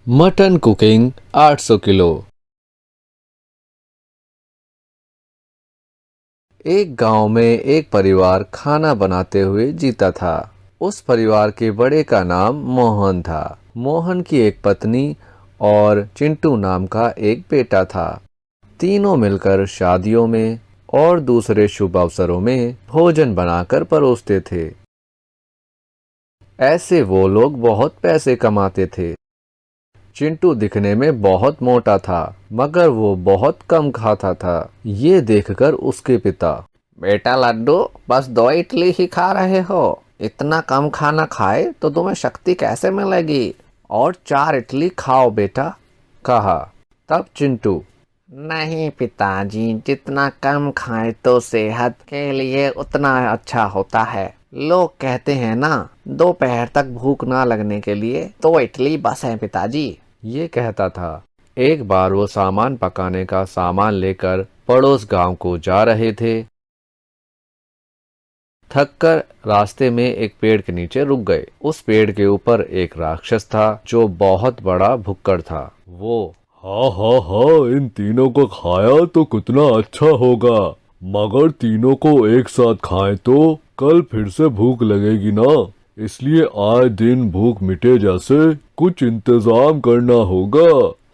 Mutton cooking 800 kilo. एक गांव में एक परिवार खाना बनाते हुए जीता था। उस परिवार के बड़े का नाम मोहन था। मोहन की एक पत्नी और चिंटू नाम का एक बेटा था। तीनों मिलकर शादियों में और दूसरे शुभ अवसरों में भोजन बनाकर परोसते थे। ऐसे वो लोग बहुत पैसे कमाते थे। चिंटू दिखने में बहुत मोटा था, मगर वो बहुत कम खाता था। ये देखकर उसके पिता, बेटा लड्डू, बस 2 इडली ही खा रहे हो। इतना कम खाना खाए तो तुम्हें शक्ति कैसे मिलेगी? और 4 इडली खाओ बेटा, कहा। तब चिंटू, नहीं पिताजी, जितना कम खाए तो सेहत के लिए उतना अच्छा होता है। लोग कहते हैं ना, दोपहर तक भूख ना लगने के लिए 2 इडली बस है पिताजी। ये कहता था। एक बार वो सामान पकाने का सामान लेकर पड़ोस गांव को जा रहे थे। थककर रास्ते में एक पेड़ के नीचे रुक गए। उस पेड़ के ऊपर एक राक्षस था जो बहुत बड़ा भुक्कड़ था। वो, हाँ हाँ हाँ, इन तीनों को खाया तो कितना अच्छा होगा, मगर तीनों को एक साथ खाएं तो कल फिर से भूख लगेगी ना, इसलिए आए दिन भूख मिटे जैसे कुछ इंतजाम करना होगा।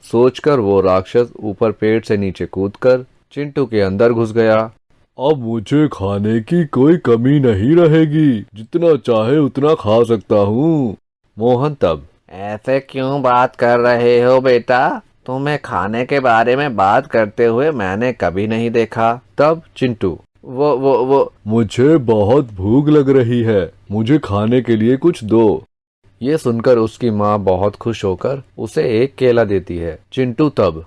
सोचकर वो राक्षस ऊपर पेड़ से नीचे कूदकर चिंटू के अंदर घुस गया। अब मुझे खाने की कोई कमी नहीं रहेगी, जितना चाहे उतना खा सकता हूँ। मोहन तब, ऐसे क्यों बात कर रहे हो बेटा? तुम्हें खाने के बारे में बात करते हुए मैंने कभी नहीं देखा। तब चिंटू, वो मुझे बहुत भूख लग रही है, मुझे खाने के लिए कुछ दो। ये सुनकर उसकी माँ बहुत खुश होकर उसे एक केला देती है। चिंटू तब,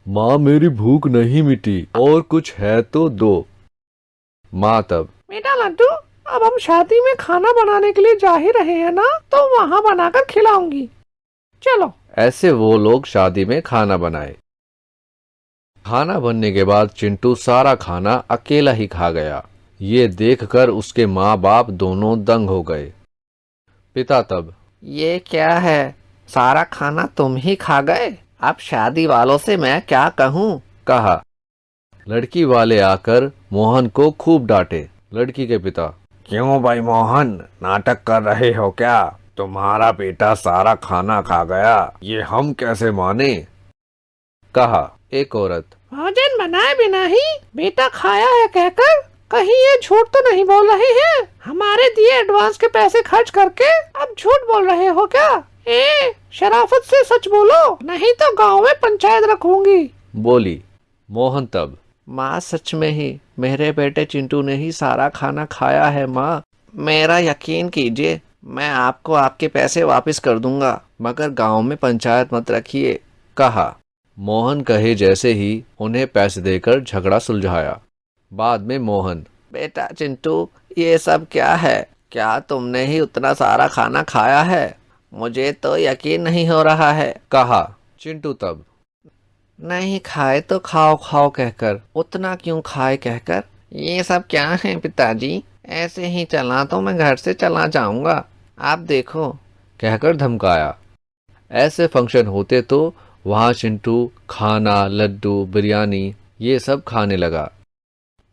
माँ मेरी भूख नहीं मिटी, और कुछ है तो दो। माँ तब, बेटा लड्डू, अब हम शादी में खाना बनाने के लिए जा ही रहे हैं ना, तो वहाँ बनाकर खिलाऊंगी। चलो। ऐसे वो लोग शादी में खाना बनाए। खाना बनने के बाद चिंटू सारा खाना अकेला ही खा गया। ये देखकर उसके माँ बाप दोनों दंग हो गए। पिता तब, ये क्या है? सारा खाना तुम ही खा गए? अब शादी वालों से मैं क्या कहूँ, कहा। लड़की वाले आकर मोहन को खूब डांटे। लड़की के पिता, क्यों भाई मोहन, नाटक कर रहे हो क्या? तुम्हारा बेटा सारा खाना खा गया, ये हम कैसे माने, कहा। एक औरत, भोजन बनाए बिना ही बेटा खाया है कहकर कहीं ये झूठ तो नहीं बोल रहे हैं? हमारे दिए एडवांस के पैसे खर्च करके अब झूठ बोल रहे हो क्या? शराफत से सच बोलो, नहीं तो गांव में पंचायत रखूंगी, बोली। मोहन तब, माँ सच में ही मेरे बेटे चिंटू ने ही सारा खाना खाया है माँ। मेरा यकीन कीजिए, मैं आपको आपके पैसे वापस कर दूंगा, मगर गांव में पंचायत मत रखिए, कहा। मोहन कहे जैसे ही उन्हें पैसे देकर झगड़ा सुलझाया। बाद में मोहन, बेटा चिंटू, ये सब क्या है? क्या तुमने ही उतना सारा खाना खाया है? मुझे तो यकीन नहीं हो रहा है, कहा। चिंटू तब, नहीं खाए तो खाओ खाओ कहकर, उतना क्यों खाए कहकर, ये सब क्या है पिताजी? ऐसे ही चला तो मैं घर से चला जाऊंगा, आप देखो, कहकर धमकाया। ऐसे फंक्शन होते तो वहाँ चिंटू खाना, लड्डू, बिरयानी ये सब खाने लगा।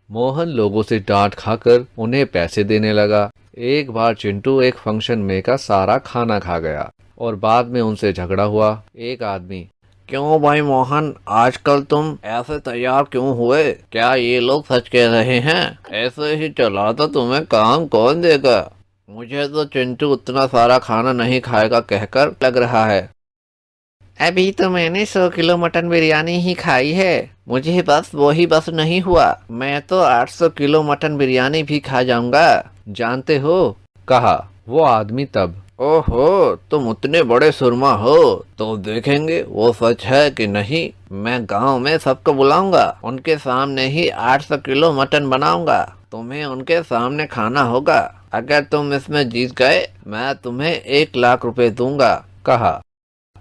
मोहन लोगों से डांट खाकर उन्हें पैसे देने लगा। एक बार चिंटू एक फंक्शन में का सारा खाना खा गया और बाद में उनसे झगड़ा हुआ। एक आदमी, क्यों भाई मोहन, आजकल तुम ऐसे तैयार क्यों हुए? क्या ये लोग सच कह रहे हैं? ऐसे ही चला तो तुम्हें काम कौन देगा? मुझे तो चिंटू उतना सारा खाना नहीं खाएगा कहकर लग रहा है। अभी तो मैंने 100 किलो मटन बिरयानी ही खाई है, मुझे बस वही बस नहीं हुआ, मैं तो 800 किलो मटन बिरयानी भी खा जाऊंगा, जानते हो, कहा। वो आदमी तब, ओहो, तुम उतने बड़े सुरमा हो, तो देखेंगे वो सच है कि नहीं। मैं गांव में सबको बुलाऊंगा, उनके सामने ही 800 किलो मटन बनाऊंगा, तुम्हें उनके सामने खाना होगा। अगर तुम इसमें जीत गए, मैं तुम्हें 1 लाख रुपए दूंगा, कहा।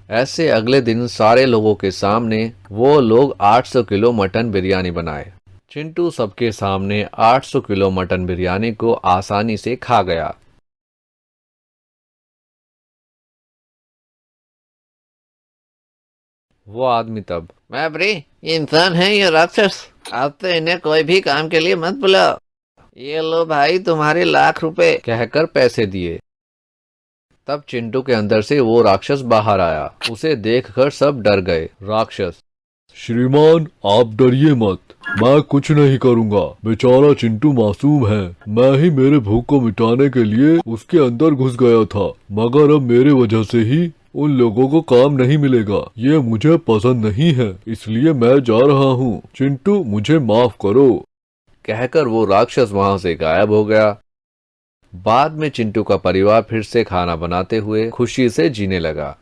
ऐसे अगले दिन सारे लोगों के सामने वो लोग 800 किलो मटन बिरयानी बनाए। चिंटू सबके सामने 800 किलो मटन बिरयानी को आसानी से खा गया। वो आदमी तब, मैं भाई ये इंसान है या राक्षस, आप तो इन्हें कोई भी काम के लिए मत बुलाओ, ये लो भाई तुम्हारे ₹1,00,000 कहकर पैसे दिए। तब चिंटू के अंदर से वो राक्षस बाहर आया। उसे देखकर सब डर गए। राक्षस, श्रीमान आप डरिए मत, मैं कुछ नहीं करूंगा। बेचारा चिंटू मासूम है, मैं ही मेरे भूख को मिटाने के लिए उसके अंदर घुस गया था, मगर अब मेरे वजह से ही उन लोगों को काम नहीं मिलेगा। ये मुझे पसंद नहीं है, इसलिए मैं जा रहा हूँ। चिंटू मुझे माफ करो। कहकर वो राक्षस वहां से गायब हो गया। बाद में चिंटू का परिवार फिर से खाना बनाते हुए खुशी से जीने लगा।